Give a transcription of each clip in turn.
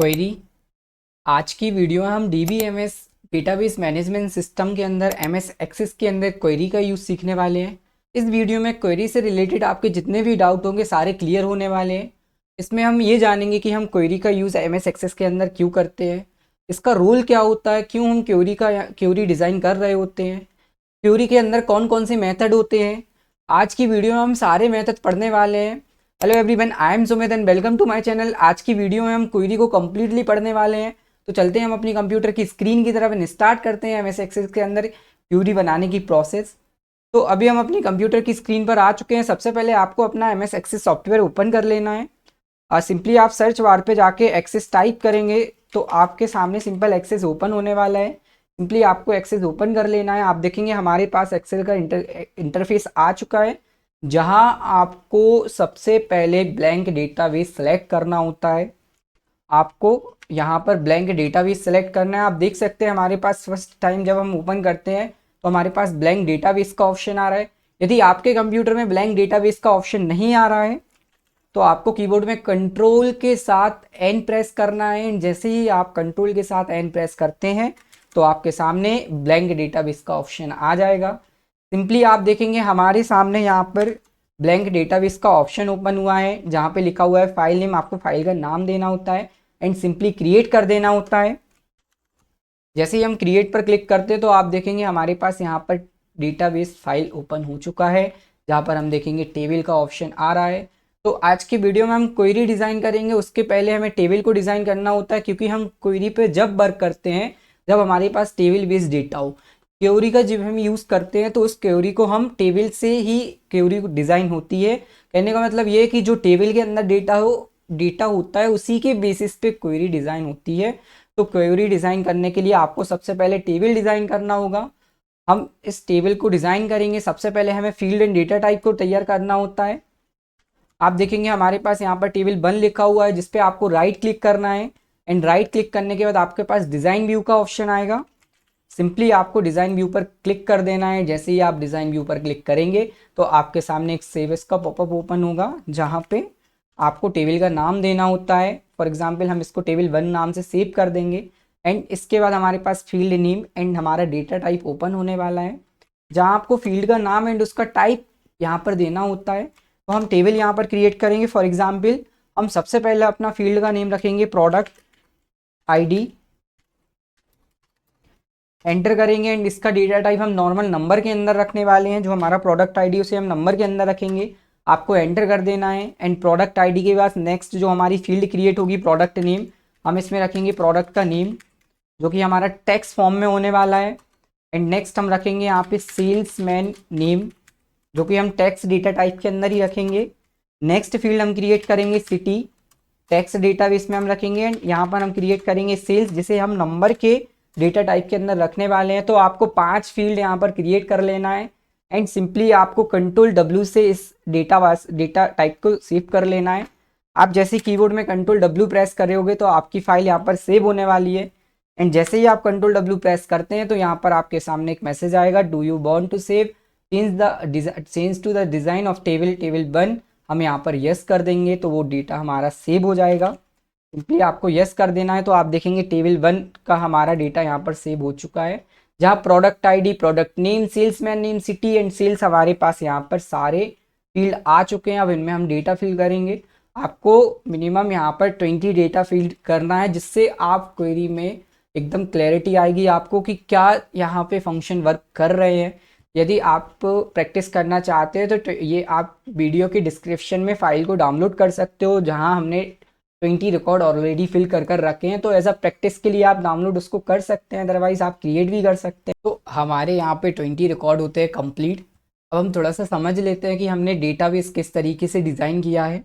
Query. आज की video में हम DBMS डेटाबेस मैनेजमेंट सिस्टम के अंदर MS एक्सेस के अंदर क्वेरी का यूज़ सीखने वाले हैं। इस वीडियो में क्वेरी से रिलेटेड आपके जितने भी डाउट होंगे सारे क्लियर होने वाले हैं। इसमें हम ये जानेंगे कि हम क्वेरी का यूज़ MS एक्सेस के अंदर क्यों करते हैं, इसका रोल क्या होता है, क्यों हम क्वेरी डिज़ाइन कर रहे होते हैं, क्वेरी के अंदर कौन कौन से मेथड होते हैं। आज की वीडियो में हम सारे मेथड पढ़ने वाले हैं। Hello everyone, I am Sumit and welcome to my channel. आज की वीडियो में हम क्वेरी को कम्प्लीटली पढ़ने वाले हैं। तो चलते हैं हम अपनी कंप्यूटर की स्क्रीन की तरफ स्टार्ट करते हैं MS एक्सेस के अंदर क्वेरी बनाने की प्रोसेस। तो अभी हम अपनी कंप्यूटर की स्क्रीन पर आ चुके हैं। सबसे पहले आपको अपना MS एक्सेस सॉफ्टवेयर ओपन कर लेना है और सिंपली आप सर्च बार पे जाके एक्सेस टाइप करेंगे तो आपके सामने सिंपल एक्सेस ओपन होने वाला है। सिंपली आपको एक्सेस ओपन कर लेना है। आप देखेंगे हमारे पास एक्सेल का इंटरफेस आ चुका है, जहां आपको सबसे पहले ब्लैंक डेटाबेस सेलेक्ट करना होता है। आपको यहाँ पर ब्लैंक डेटाबेस सेलेक्ट करना है। आप देख सकते हैं हमारे पास फर्स्ट टाइम जब हम ओपन करते हैं तो हमारे पास ब्लैंक डेटाबेस का ऑप्शन आ रहा है। यदि आपके कंप्यूटर में ब्लैंक डेटाबेस का ऑप्शन नहीं आ रहा है तो आपको कीबोर्ड में कंट्रोल के साथ एन प्रेस करना है। जैसे ही आप कंट्रोल के साथ एन प्रेस करते हैं तो आपके सामने ब्लैंक डेटाबेस का ऑप्शन आ जाएगा। सिंपली आप देखेंगे हमारे सामने यहाँ पर ब्लैंक डेटाबेस का ऑप्शन ओपन हुआ है, जहाँ पे लिखा हुआ है फाइल नेम। आपको फाइल का नाम देना होता है एंड सिंपली क्रिएट कर देना होता है। जैसे ही हम क्रिएट पर क्लिक करते हैं तो आप देखेंगे हमारे पास यहाँ पर डेटाबेस फाइल ओपन हो चुका है, जहाँ पर हम देखेंगे टेबल का ऑप्शन आ रहा है। तो आज की वीडियो में हम क्वेरी डिज़ाइन करेंगे, उसके पहले हमें टेबल को डिज़ाइन करना होता है, क्योंकि हम क्वेरी पे जब वर्क करते हैं जब हमारे पास टेबल बेस्ड डेटा हो। क्वेरी का जब हम यूज़ करते हैं तो उस क्वेरी को हम टेबल से ही क्वेरी डिज़ाइन होती है। कहने का मतलब ये है कि जो टेबल के अंदर डेटा होता है उसी के बेसिस पे क्वेरी डिज़ाइन होती है। तो क्वेरी डिज़ाइन करने के लिए आपको सबसे पहले टेबल डिज़ाइन करना होगा। हम इस टेबल को डिज़ाइन करेंगे। सबसे पहले हमें फील्ड एंड डेटा टाइप को तैयार करना होता है। आप देखेंगे हमारे पास यहाँ पर टेबल 1 लिखा हुआ है, जिसपे आपको राइट क्लिक करना है एंड राइट क्लिक करने के बाद आपके पास डिज़ाइन व्यू का ऑप्शन आएगा। सिंपली आपको डिज़ाइन व्यू पर क्लिक कर देना है। जैसे ही आप डिज़ाइन व्यू पर क्लिक करेंगे तो आपके सामने एक सेव एज का पॉपअप ओपन होगा, जहाँ पे आपको टेबल का नाम देना होता है। फॉर एग्जांपल हम इसको टेबल 1 नाम से सेव कर देंगे एंड इसके बाद हमारे पास फील्ड नेम एंड हमारा डेटा टाइप ओपन होने वाला है, जहाँ आपको फील्ड का नाम एंड उसका टाइप यहाँ पर देना होता है। तो हम टेबल यहाँ पर क्रिएट करेंगे। फॉर एग्जाम्पल हम सबसे पहले अपना फील्ड का नेम रखेंगे प्रोडक्ट ID, एंटर करेंगे एंड इसका डेटा टाइप हम नॉर्मल नंबर के अंदर रखने वाले हैं। जो हमारा प्रोडक्ट ID उसे हम नंबर के अंदर रखेंगे। आपको एंटर कर देना है एंड प्रोडक्ट ID के बाद नेक्स्ट जो हमारी फील्ड क्रिएट होगी प्रोडक्ट नेम, हम इसमें रखेंगे प्रोडक्ट का नेम, जो कि हमारा टेक्स्ट फॉर्म में होने वाला है। एंड नेक्स्ट हम रखेंगे यहाँ पे सेल्समैन नेम, जो कि हम टेक्स्ट डेटा टाइप के अंदर ही रखेंगे। नेक्स्ट फील्ड हम क्रिएट करेंगे सिटी, टेक्स्ट डेटाबेस में हम रखेंगे एंड यहाँ पर हम क्रिएट करेंगे सेल्स, जिसे हम नंबर के डेटा टाइप के अंदर रखने वाले हैं। तो आपको 5 फील्ड यहाँ पर क्रिएट कर लेना है एंड सिंपली आपको कंट्रोल W से इस डेटा टाइप को सेव कर लेना है। आप जैसे कीबोर्ड में कंट्रोल W प्रेस कर रहे होगे तो आपकी फाइल यहाँ पर सेव होने वाली है। एंड जैसे ही आप कंट्रोल W प्रेस करते हैं तो यहाँ पर आपके सामने एक मैसेज आएगा, do you want to save change to the design of table 1। हम यहाँ पर यस कर देंगे तो वो डेटा हमारा सेव हो जाएगा। सिंपली आपको यस कर देना है। तो आप देखेंगे टेबल 1 का हमारा डेटा यहाँ पर सेव हो चुका है, जहाँ product ID, product name, salesman name, city and sales हमारे पास यहाँ पर सारे फील्ड आ चुके हैं। अब इनमें हम डेटा फिल करेंगे। आपको मिनिमम यहाँ पर 20 डेटा फिल करना है, जिससे आप क्वेरी में एकदम क्लैरिटी आएगी आपको कि क्या यहाँ पे फंक्शन वर्क कर रहे हैं। यदि आप प्रैक्टिस करना चाहते हैं तो ये आप वीडियो के डिस्क्रिप्शन में फाइल को डाउनलोड कर सकते हो, जहाँ हमने 20 रिकॉर्ड ऑलरेडी फिल कर रखे हैं। तो एज अ प्रैक्टिस के लिए आप डाउनलोड उसको कर सकते हैं, अदरवाइज आप क्रिएट भी कर सकते हैं। तो हमारे यहाँ पे 20 रिकॉर्ड होते हैं कंप्लीट। अब हम थोड़ा सा समझ लेते हैं कि हमने डेटाबेस किस तरीके से डिज़ाइन किया है।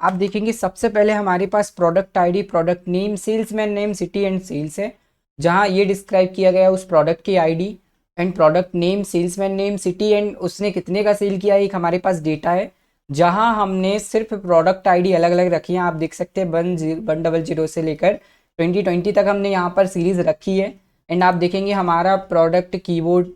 आप देखेंगे सबसे पहले हमारे पास product ID, product name, salesman name, city and sales है, जहाँ ये डिस्क्राइब किया गया है उस प्रोडक्ट की ID and product name, salesman name, city and उसने कितने का सेल किया है, एक हमारे पास डेटा है। जहां हमने सिर्फ प्रोडक्ट ID अलग अलग रखी है। आप देख सकते हैं 100 से लेकर 2020 तक हमने यहाँ पर सीरीज रखी है। एंड आप देखेंगे हमारा product keyboard,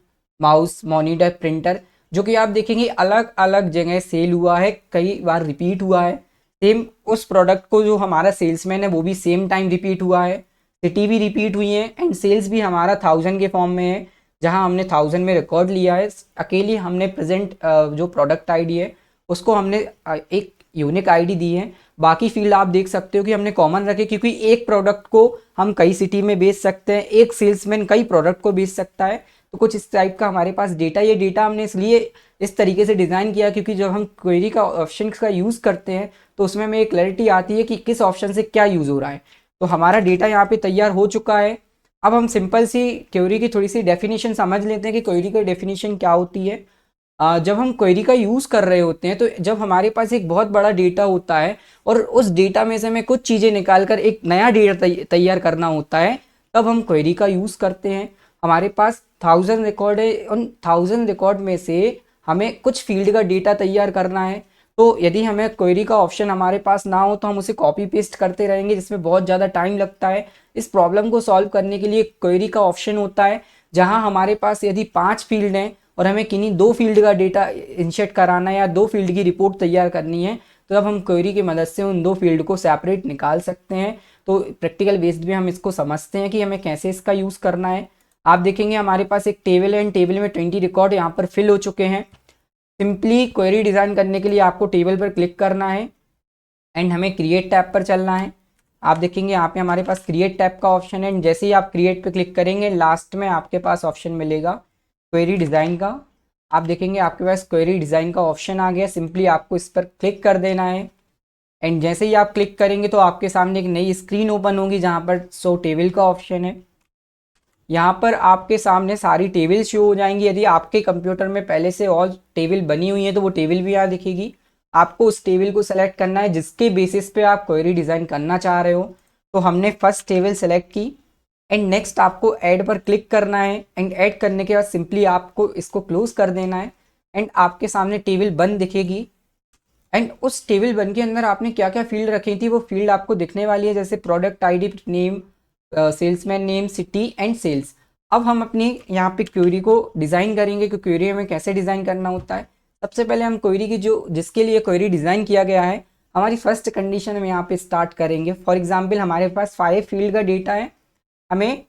mouse, monitor, printer, जो कि आप देखेंगे अलग अलग जगह सेल हुआ है, कई बार रिपीट हुआ है। सेम उस प्रोडक्ट को जो हमारा सेल्समैन है वो भी सेम टाइम रिपीट हुआ है, सिटी भी रिपीट हुई है एंड सेल्स भी हमारा 1000 के फॉर्म में है, जहां हमने 1000 में रिकॉर्ड लिया है। अकेली हमने प्रेजेंट जो प्रोडक्ट आईडी है उसको हमने एक यूनिक आईडी दी है। बाकी फील्ड आप देख सकते हो कि हमने कॉमन रखे, क्योंकि एक प्रोडक्ट को हम कई सिटी में बेच सकते हैं, एक सेल्समैन कई प्रोडक्ट को बेच सकता है। तो कुछ इस टाइप का हमारे पास डेटा, ये डेटा हमने इसलिए इस तरीके से डिज़ाइन किया क्योंकि जब हम क्वेरी का ऑप्शन का यूज़ करते हैं तो उसमें हमें एक क्लैरिटी आती है कि किस ऑप्शन से क्या यूज़ हो रहा है। तो हमारा डेटा यहाँ पे तैयार हो चुका है। अब हम सिंपल सी क्वेरी की थोड़ी सी डेफिनेशन समझ लेते हैं कि क्वेरी की डेफिनेशन क्या होती है। जब हम क्वेरी का यूज़ कर रहे होते हैं तो जब हमारे पास एक बहुत बड़ा डेटा होता है और उस डेटा में से हमें कुछ चीज़ें निकाल कर एक नया डेटा तैयार करना होता है, तब हम क्वेरी का यूज़ करते हैं। हमारे पास 1000 रिकॉर्ड है, उन 1000 रिकॉर्ड में से हमें कुछ फील्ड का डेटा तैयार करना है। तो यदि हमें क्वेरी का ऑप्शन हमारे पास ना हो तो हम उसे कॉपी पेस्ट करते रहेंगे, जिसमें बहुत ज़्यादा टाइम लगता है। इस प्रॉब्लम को सॉल्व करने के लिए क्वेरी का ऑप्शन होता है, जहां हमारे पास यदि 5 फील्ड हैं और हमें किन्हीं 2 फील्ड का डेटा इंसर्ट कराना है या 2 फील्ड की रिपोर्ट तैयार करनी है, तो अब हम क्वेरी की मदद से उन 2 फील्ड को सेपरेट निकाल सकते हैं। तो प्रैक्टिकल बेस्ड भी हम इसको समझते हैं कि हमें कैसे इसका यूज़ करना है। आप देखेंगे हमारे पास एक टेबल है, टेबल में 20 रिकॉर्ड यहाँ पर फिल हो चुके हैं। सिंपली क्वेरी डिज़ाइन करने के लिए आपको टेबल पर क्लिक करना है एंड हमें क्रिएट टैब पर चलना है। आप देखेंगे यहाँ पे हमारे पास क्रिएट टैब का ऑप्शन है, जैसे ही आप क्रिएट पे क्लिक करेंगे लास्ट में आपके पास ऑप्शन मिलेगा क्वेरी डिज़ाइन का। आप देखेंगे आपके पास क्वेरी डिज़ाइन का ऑप्शन आ गया, सिंपली आपको इस पर क्लिक कर देना है एंड जैसे ही आप क्लिक करेंगे तो आपके सामने एक नई स्क्रीन ओपन होगी जहाँ पर शो टेबल का ऑप्शन है। यहाँ पर आपके सामने सारी टेबल शो हो जाएंगी। यदि आपके कंप्यूटर में पहले से और टेबल बनी हुई है तो वो टेबल भी यहाँ दिखेगी। आपको उस टेबल को सेलेक्ट करना है जिसके बेसिस पे आप क्वेरी डिज़ाइन करना चाह रहे हो। तो हमने फर्स्ट टेबल सेलेक्ट की एंड नेक्स्ट आपको ऐड पर क्लिक करना है एंड ऐड करने के बाद सिंपली आपको इसको क्लोज कर देना है एंड आपके सामने टेबल बन दिखेगी। एंड उस टेबल वन के अंदर आपने क्या क्या फील्ड रखी थी वो फील्ड आपको दिखने वाली है, जैसे product ID, name, salesman name, city and sales. अब हम अपनी यहाँ पे क्वेरी को डिज़ाइन करेंगे कि क्वेरी हमें कैसे डिज़ाइन करना होता है। सबसे पहले हम क्वेरी की जो जिसके लिए क्वेरी डिज़ाइन किया गया है, हमारी फर्स्ट कंडीशन हम यहाँ पे स्टार्ट करेंगे। फॉर एग्जाम्पल हमारे पास 5 फील्ड का डेटा है, हमें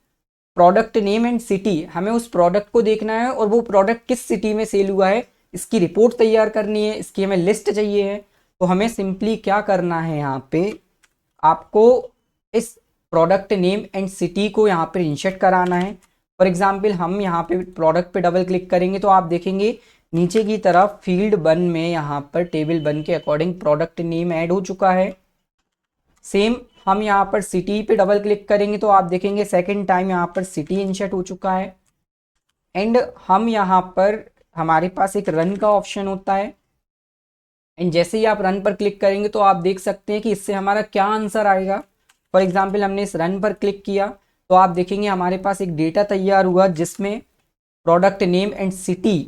प्रोडक्ट नेम एंड सिटी, हमें उस प्रोडक्ट को देखना है और वो प्रोडक्ट किस सिटी में सेल हुआ है इसकी रिपोर्ट तैयार करनी है, इसकी हमें लिस्ट चाहिए है। तो हमें सिंपली क्या करना है, यहाँ पे आपको इस प्रोडक्ट नेम एंड सिटी को यहाँ पर इंसर्ट कराना है। फॉर एग्जाम्पल हम यहाँ पे प्रोडक्ट पे डबल क्लिक करेंगे तो आप देखेंगे नीचे की तरफ फील्ड 1 में यहाँ पर टेबल 1 के अकॉर्डिंग प्रोडक्ट नेम ऐड हो चुका है। सेम हम यहाँ पर सिटी पे डबल क्लिक करेंगे तो आप देखेंगे सेकंड टाइम यहाँ पर सिटी इंसर्ट हो चुका है। एंड हम यहाँ पर हमारे पास एक रन का ऑप्शन होता है एंड जैसे ही आप रन पर क्लिक करेंगे तो आप देख सकते हैं कि इससे हमारा क्या आंसर आएगा। फॉर एग्जाम्पल हमने इस रन पर क्लिक किया तो आप देखेंगे हमारे पास एक डेटा तैयार हुआ जिसमें प्रोडक्ट नेम एंड सिटी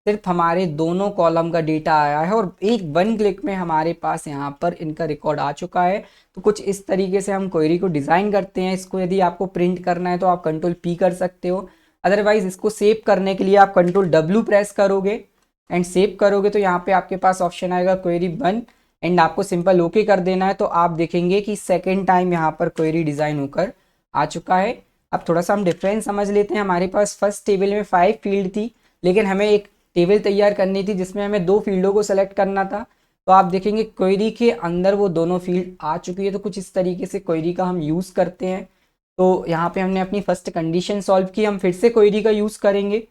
सिर्फ हमारे दोनों कॉलम का डेटा आया है और एक 1 क्लिक में हमारे पास यहाँ पर इनका रिकॉर्ड आ चुका है। तो कुछ इस तरीके से हम क्वेरी को डिज़ाइन करते हैं। इसको यदि आपको प्रिंट करना है तो आप कंट्रोल पी कर सकते हो, अदरवाइज इसको सेव करने के लिए आप कंट्रोल डब्ल्यू प्रेस करोगे एंड सेव करोगे तो यहाँ पे आपके पास ऑप्शन आएगा क्वेरी 1 एंड आपको सिंपल ओके कर देना है। तो आप देखेंगे कि सेकेंड टाइम यहाँ पर क्वेरी डिज़ाइन होकर आ चुका है। अब थोड़ा सा हम डिफरेंस समझ लेते हैं। हमारे पास फर्स्ट टेबल में 5 फील्ड थी, लेकिन हमें एक टेबल तैयार करनी थी जिसमें हमें 2 फील्डों को सेलेक्ट करना था। तो आप देखेंगे क्वेरी के अंदर वो दोनों फील्ड आ चुकी है। तो कुछ इस तरीके से क्वेरी का हम यूज़ करते हैं। तो यहाँ पे हमने अपनी फर्स्ट कंडीशन सॉल्व की, हम फिर से क्वेरी का यूज़ करेंगे।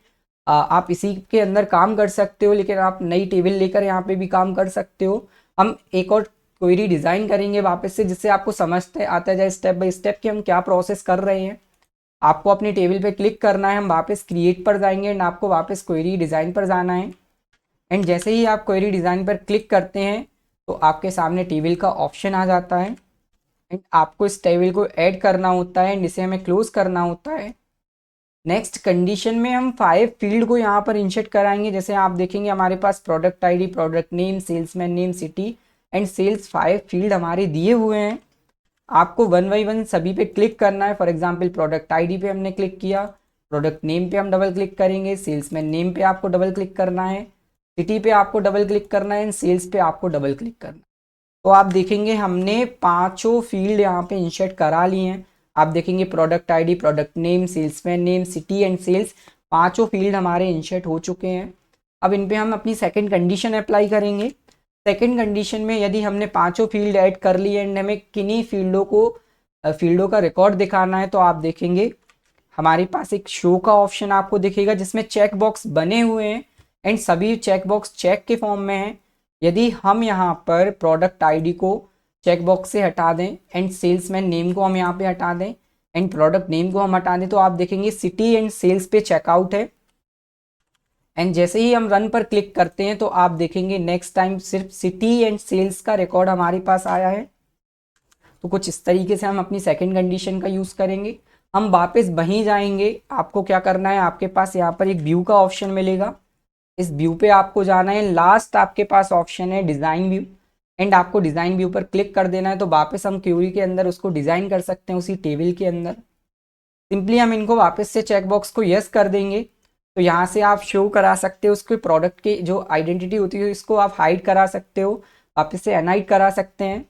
आप इसी के अंदर काम कर सकते हो, लेकिन आप नई टेबल लेकर यहाँ पे भी काम कर सकते हो। हम एक और क्वेरी डिज़ाइन करेंगे वापस से, जिससे आपको समझते आता जाए स्टेप बाय स्टेप कि हम क्या प्रोसेस कर रहे हैं। आपको अपनी टेबल पे क्लिक करना है, हम वापस क्रिएट पर जाएंगे एंड आपको वापस क्वेरी डिज़ाइन पर जाना है। एंड जैसे ही आप क्वेरी डिज़ाइन पर क्लिक करते हैं तो आपके सामने टेबल का ऑप्शन आ जाता है एंड आपको इस टेबल को ऐड करना होता है एंड इसे हमें क्लोज करना होता है। नेक्स्ट कंडीशन में हम 5 फील्ड को यहाँ पर इंसर्ट कराएंगे। जैसे आप देखेंगे हमारे पास product ID, product name, salesman name, city and sales 5 field हमारे दिए हुए हैं। आपको 1 बाई 1 सभी पे क्लिक करना है। फॉर एग्जांपल प्रोडक्ट आईडी पे हमने क्लिक किया, प्रोडक्ट नेम पे हम डबल क्लिक करेंगे, सेल्समैन नेम पे आपको डबल क्लिक करना है, सिटी पे आपको डबल क्लिक करना है एंड सेल्स पे आपको डबल क्लिक करना है। तो आप देखेंगे हमने पांचों फील्ड यहाँ पे इंसर्ट करा लिए हैं। आप देखेंगे product ID, product name, salesman name, city and sales, पांचों फील्ड हमारे इंसर्ट हो चुके हैं। अब इन पे हम अपनी सेकंड कंडीशन अप्लाई करेंगे। सेकंड कंडीशन में यदि हमने पांचों फील्ड ऐड कर लिए एंड हमें किन्हीं फील्डों का रिकॉर्ड दिखाना है, तो आप देखेंगे हमारे पास एक शो का ऑप्शन आपको दिखेगा जिसमें चेक बॉक्स बने हुए हैं एंड सभी चेक बॉक्स चेक के फॉर्म में हैं। यदि हम यहाँ पर प्रोडक्ट आईडी को चेक बॉक्स से हटा दें एंड सेल्समैन नेम को हम यहाँ पे हटा दें एंड प्रोडक्ट नेम को हम हटा दें, तो आप देखेंगे सिटी एंड सेल्स पे चेकआउट है। एंड जैसे ही हम रन पर क्लिक करते हैं तो आप देखेंगे नेक्स्ट टाइम सिर्फ सिटी एंड सेल्स का रिकॉर्ड हमारे पास आया है। तो कुछ इस तरीके से हम अपनी सेकंड कंडीशन का यूज़ करेंगे। हम वापस वहीं जाएंगे। आपको क्या करना है, आपके पास यहाँ पर एक व्यू का ऑप्शन मिलेगा, इस व्यू पे आपको जाना है। लास्ट आपके पास ऑप्शन है डिज़ाइन व्यू एंड आपको डिज़ाइन व्यू पर क्लिक कर देना है। तो वापस हम क्यूरी के अंदर उसको डिज़ाइन कर सकते हैं उसी टेबल के अंदर। सिंपली हम इनको वापस से चेकबॉक्स को यस कर देंगे। तो यहाँ से आप शो करा सकते हो उसके प्रोडक्ट की जो आइडेंटिटी होती है, इसको आप हाइड करा सकते हो, वापस से अनहाइड करा सकते हैं।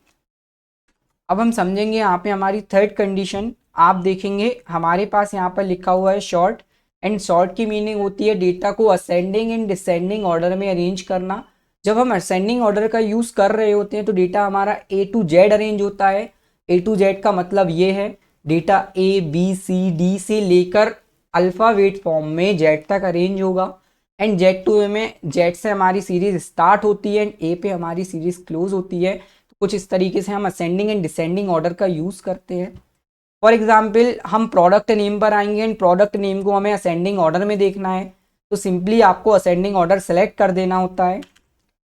अब हम समझेंगे यहाँ पे हमारी थर्ड कंडीशन। आप देखेंगे हमारे पास यहाँ पर लिखा हुआ है शॉर्ट एंड शॉर्ट की मीनिंग होती है डेटा को असेंडिंग एंड डिसेंडिंग ऑर्डर में अरेंज करना। जब हम असेंडिंग ऑर्डर का यूज़ कर रहे होते हैं तो डेटा हमारा ए टू जेड अरेंज होता है। ए टू जेड का मतलब ये है data A B C D से लेकर अल्फ़ाबेट फॉर्म में जेड तक अरेंज होगा एंड जेड टू ए में जेड से हमारी सीरीज स्टार्ट होती है एंड ए पे हमारी सीरीज क्लोज होती है। तो कुछ इस तरीके से हम असेंडिंग एंड डिसेंडिंग ऑर्डर का यूज़ करते हैं। फॉर एग्जाम्पल हम प्रोडक्ट नेम पर आएंगे एंड प्रोडक्ट नेम को हमें असेंडिंग ऑर्डर में देखना है, तो सिंपली आपको असेंडिंग ऑर्डर सेलेक्ट कर देना होता है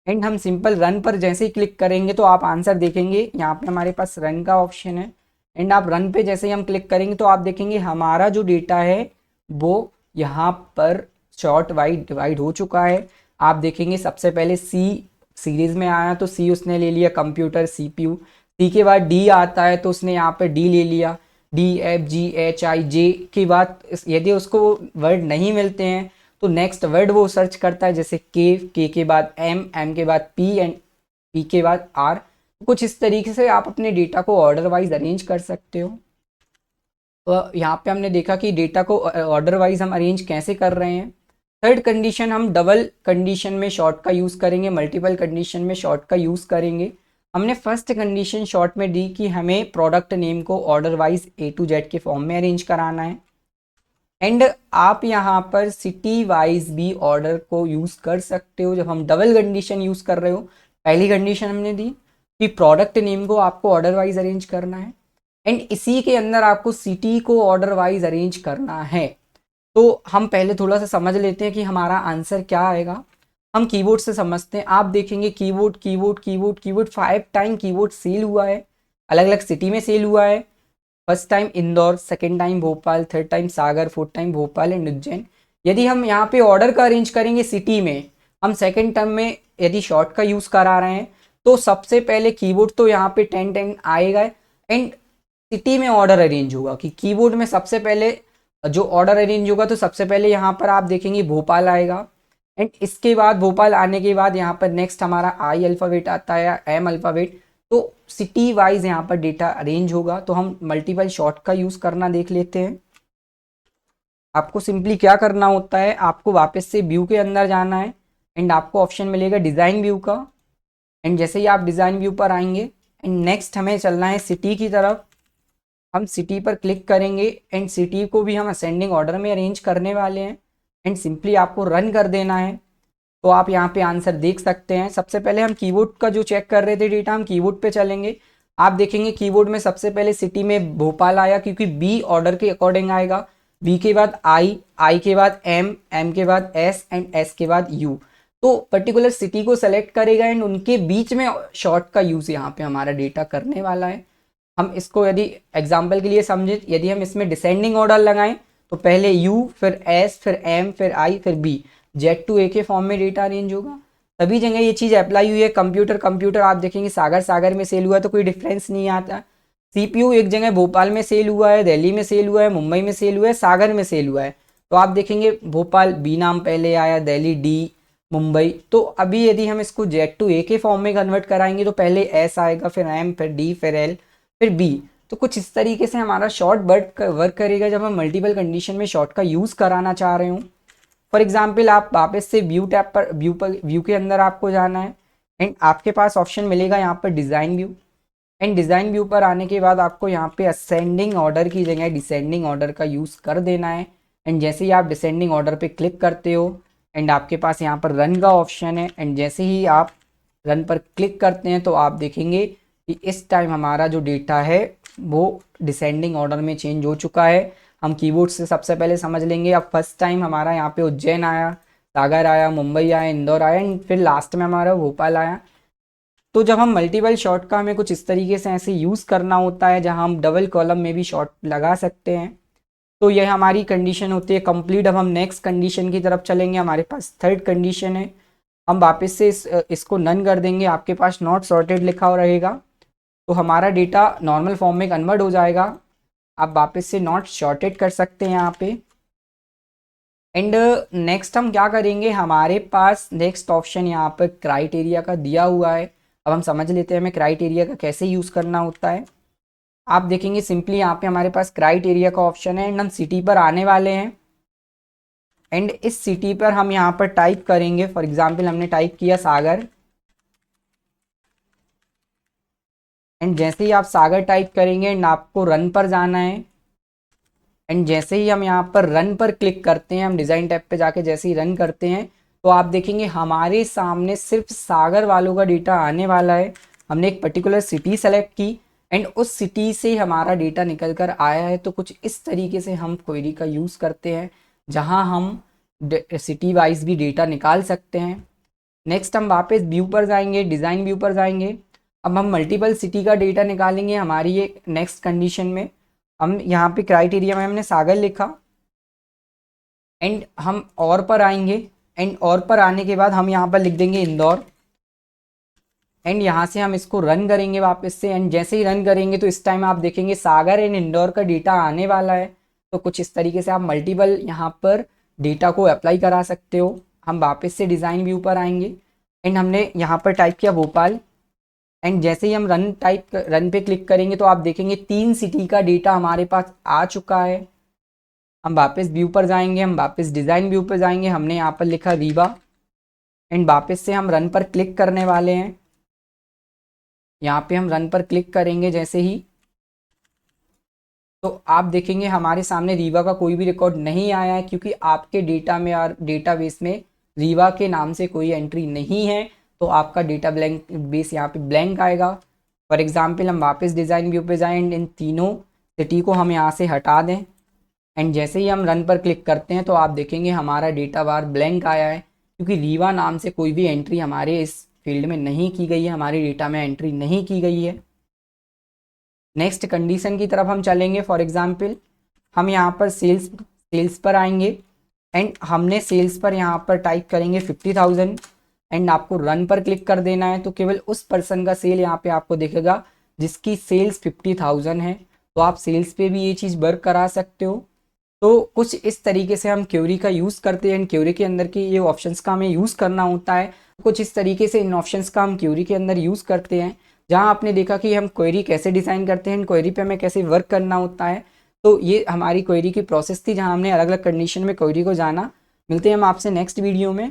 एंड हम सिंपल रन पर जैसे ही क्लिक करेंगे तो आप आंसर देखेंगे। यहाँ पे हमारे पास रन का ऑप्शन है एंड आप रन पे जैसे ही हम क्लिक करेंगे तो आप देखेंगे हमारा जो डेटा है वो यहाँ पर शॉर्ट वाइज डिवाइड हो चुका है। आप देखेंगे सबसे पहले सी सीरीज में आया तो सी उसने ले लिया कंप्यूटर सीपीयू, सी के बाद डी आता है तो उसने यहाँ पर डी ले लिया, D F G H I J K बाद यदि उसको वर्ड नहीं मिलते हैं तो नेक्स्ट वर्ड वो सर्च करता है, जैसे के बाद एम के बाद पी एंड पी के बाद आर। कुछ इस तरीके से आप अपने डेटा को ऑर्डर वाइज अरेंज कर सकते हो। तो यहाँ पे हमने देखा कि डेटा को ऑर्डर वाइज हम अरेंज कैसे कर रहे हैं। थर्ड कंडीशन हम डबल कंडीशन में शॉर्ट का यूज़ करेंगे, मल्टीपल कंडीशन में शॉर्ट का यूज़ करेंगे। हमने फर्स्ट कंडीशन शॉर्ट में दी कि हमें प्रोडक्ट नेम को order wise A to Z के फॉर्म में अरेंज कराना है एंड आप यहाँ पर सिटी वाइज भी ऑर्डर को यूज़ कर सकते हो जब हम डबल कंडीशन यूज़ कर रहे हो। पहली कंडीशन हमने दी कि प्रोडक्ट नेम को आपको ऑर्डर वाइज अरेंज करना है एंड इसी के अंदर आपको सिटी को ऑर्डर वाइज अरेंज करना है। तो हम पहले थोड़ा सा समझ लेते हैं कि हमारा आंसर क्या आएगा। हम कीबोर्ड से समझते हैं। आप देखेंगे keyboard keyboard keyboard keyboard 5 time keyboard sale हुआ है, अलग अलग सिटी में सेल हुआ है। First time Indore, second time Bhopal, third time Sagar, fourth time Bhopal and Ujjain. यदि हम यहाँ पे ऑर्डर का अरेंज करेंगे सिटी में, हम सेकेंड टर्म में यदि शॉर्ट का यूज़ करा रहे हैं तो सबसे पहले कीबोर्ड तो यहाँ पे 10 आएगा एंड सिटी में ऑर्डर अरेंज होगा कि कीबोर्ड में सबसे पहले जो ऑर्डर अरेंज होगा तो सबसे पहले यहाँ पर आप देखेंगे भोपाल आएगा एंड इसके बाद भोपाल आने के बाद यहाँ पर नेक्स्ट हमारा आई अल्फ़ाबेट आता है या एम अल्फ़ाबेट। तो सिटी वाइज यहाँ पर डेटा अरेंज होगा। तो हम मल्टीपल शॉर्ट का यूज़ करना देख लेते हैं। आपको सिंपली क्या करना होता है, आपको वापस से व्यू के अंदर जाना है एंड आपको ऑप्शन मिलेगा डिज़ाइन व्यू का एंड जैसे ही आप डिज़ाइन व्यू पर आएंगे एंड नेक्स्ट हमें चलना है सिटी की तरफ। हम सिटी पर क्लिक करेंगे एंड सिटी को भी हम असेंडिंग ऑर्डर में अरेंज करने वाले हैं एंड सिंपली आपको रन कर देना है। तो आप यहाँ पे आंसर देख सकते हैं। सबसे पहले हम कीबोर्ड का जो चेक कर रहे थे डेटा, हम कीबोर्ड पे चलेंगे। आप देखेंगे कीबोर्ड में सबसे पहले सिटी में भोपाल आया क्योंकि बी ऑर्डर के अकॉर्डिंग आएगा, बी के बाद आई के बाद एम के बाद एस एंड एस के बाद यू। तो पर्टिकुलर सिटी को सेलेक्ट करेगा एंड उनके बीच में शॉर्ट का यूज़ यहाँ पे हमारा डेटा करने वाला है। हम इसको यदि एग्जाम्पल के लिए समझें, यदि हम इसमें डिसेंडिंग ऑर्डर लगाएं तो पहले यू फिर एस फिर एम फिर आई फिर बी, जेड टू ए के फॉर्म में डेटा अरेंज होगा। सभी जगह ये चीज़ अप्लाई हुई है। कंप्यूटर आप देखेंगे सागर में सेल हुआ है तो कोई डिफरेंस नहीं आता। सीपीयू एक जगह भोपाल में सेल हुआ है, दिल्ली में सेल हुआ है, मुंबई में सेल हुआ है, सागर में सेल हुआ है। तो आप देखेंगे भोपाल बी नाम पहले आया, दिल्ली डी, मुंबई। तो अभी यदि हम इसको जेड टू ए के फॉर्म में कन्वर्ट कराएंगे तो पहले एस आएगा, फिर एम, फिर डी, फिर एल, फिर बी। तो कुछ इस तरीके से हमारा शॉर्ट वर्क करेगा जब हम मल्टीपल कंडीशन में शॉर्ट का यूज़ कराना चाह रहे हो। फॉर एग्जाम्पल आप वापस से व्यू टैब पर व्यू के अंदर आपको जाना है एंड आपके पास ऑप्शन मिलेगा यहाँ पर design view. And design view पर आने के बाद आपको यहाँ पे असेंडिंग ऑर्डर की जगह डिसेंडिंग ऑर्डर का यूज़ कर देना है। एंड जैसे ही आप डिसेंडिंग ऑर्डर पे क्लिक करते हो एंड आपके पास यहाँ पर रन का ऑप्शन है एंड जैसे ही आप रन पर क्लिक करते हैं तो आप देखेंगे कि इस टाइम हमारा जो डेटा है वो डिसेंडिंग ऑर्डर में चेंज हो चुका है। हम कीबोर्ड से सबसे पहले समझ लेंगे। अब फर्स्ट टाइम हमारा यहाँ पे उज्जैन आया, सागर आया, मुंबई आया, इंदौर आया एंड फिर लास्ट में हमारा भोपाल आया। तो जब हम मल्टीपल शॉर्ट का हमें कुछ इस तरीके से ऐसे यूज़ करना होता है जहाँ हम डबल कॉलम में भी शॉर्ट लगा सकते हैं। तो यह हमारी कंडीशन होती है कंप्लीट। अब हम नेक्स्ट कंडीशन की तरफ चलेंगे। हमारे पास थर्ड कंडीशन है। हम वापस से इसको नन कर देंगे। आपके पास नॉट सॉर्टेड लिखा हो रहेगा तो हमारा डेटा नॉर्मल फॉर्म में कन्वर्ट हो जाएगा। आप वापस से नॉट सॉर्टेड कर सकते हैं यहाँ पे। एंड नेक्स्ट हम क्या करेंगे, हमारे पास नेक्स्ट ऑप्शन यहाँ पर क्राइटेरिया का दिया हुआ है। अब हम समझ लेते हैं हमें क्राइटेरिया का कैसे यूज़ करना होता है। आप देखेंगे सिंपली यहाँ पे हमारे पास क्राइटेरिया का ऑप्शन है एंड हम सिटी पर आने वाले हैं। एंड इस सिटी पर हम यहाँ पर टाइप करेंगे, फॉर एग्जाम्पल हमने टाइप किया सागर। एंड जैसे ही आप सागर टाइप करेंगे एंड आपको रन पर जाना है। एंड जैसे ही हम यहाँ पर रन पर क्लिक करते हैं, हम डिज़ाइन टैब पे जाके जैसे ही रन करते हैं तो आप देखेंगे हमारे सामने सिर्फ सागर वालों का डेटा आने वाला है। हमने एक पर्टिकुलर सिटी सेलेक्ट की एंड उस सिटी से हमारा डेटा निकल कर आया है। तो कुछ इस तरीके से हम क्वेरी का यूज़ करते हैं जहाँ हम सिटी वाइज भी डेटा निकाल सकते हैं। नेक्स्ट हम वापस व्यू पर जाएंगे, डिज़ाइन व्यू पर जाएंगे। अब हम मल्टीपल सिटी का डेटा निकालेंगे हमारी ये नेक्स्ट कंडीशन में। हम यहाँ पे क्राइटेरिया में हमने सागर लिखा एंड हम और पर आएंगे एंड और पर आने के बाद हम यहाँ पर लिख देंगे इंदौर। एंड यहाँ से हम इसको रन करेंगे वापस से। एंड जैसे ही रन करेंगे तो इस टाइम आप देखेंगे सागर एंड इंदौर का डेटा आने वाला है। तो कुछ इस तरीके से आप मल्टीपल यहाँ पर डेटा को अप्लाई करा सकते हो। हम वापस से डिज़ाइन व्यू पर आएंगे एंड हमने यहाँ पर टाइप किया भोपाल। एंड जैसे ही हम रन पे क्लिक करेंगे तो आप देखेंगे 3 सिटी का डेटा हमारे पास आ चुका है। हम वापस व्यू पर जाएंगे, हम वापस डिज़ाइन व्यू पर जाएंगे। हमने यहाँ पर लिखा रीवा एंड वापस से हम रन पर क्लिक करने वाले हैं। यहाँ पे हम रन पर क्लिक करेंगे जैसे ही तो आप देखेंगे हमारे सामने रीवा का कोई भी रिकॉर्ड नहीं आया है क्योंकि आपके डेटा में और डेटाबेस में रीवा के नाम से कोई एंट्री नहीं है। तो आपका डेटा ब्लैंक बेस यहाँ पे ब्लैंक आएगा। फॉर एग्जांपल हम वापस डिज़ाइन व्यू पे जाएं एंड इन तीनों सिटी को हम यहाँ से हटा दें। एंड जैसे ही हम रन पर क्लिक करते हैं तो आप देखेंगे हमारा डेटा बार ब्लैंक आया है क्योंकि रीवा नाम से कोई भी एंट्री हमारे इस फील्ड में नहीं की गई है, हमारे डेटा में एंट्री नहीं की गई है। नेक्स्ट कंडीशन की तरफ हम चलेंगे। फॉर एग्जांपल हम यहाँ पर सेल्स पर आएंगे एंड हमने सेल्स पर यहाँ पर टाइप करेंगे 50,000 एंड आपको रन पर क्लिक कर देना है। तो केवल उस पर्सन का सेल यहाँ पे आपको दिखेगा जिसकी सेल्स 50,000 है। तो आप सेल्स पे भी ये चीज़ वर्क करा सकते हो। तो कुछ इस तरीके से हम क्वेरी का यूज़ करते हैं। क्वेरी के अंदर की ये ऑप्शंस का हमें यूज़ करना होता है। कुछ इस तरीके से इन ऑप्शंस का हम क्वेरी के अंदर यूज़ करते हैं। जहाँ आपने देखा कि हम क्वेरी कैसे डिज़ाइन करते हैं, क्वेरी पे हमें कैसे वर्क करना होता है। तो ये हमारी क्वेरी की प्रोसेस थी जहाँ हमने अलग अलग कंडीशन में क्वेरी को जाना। मिलते हैं हम आपसे नेक्स्ट वीडियो में।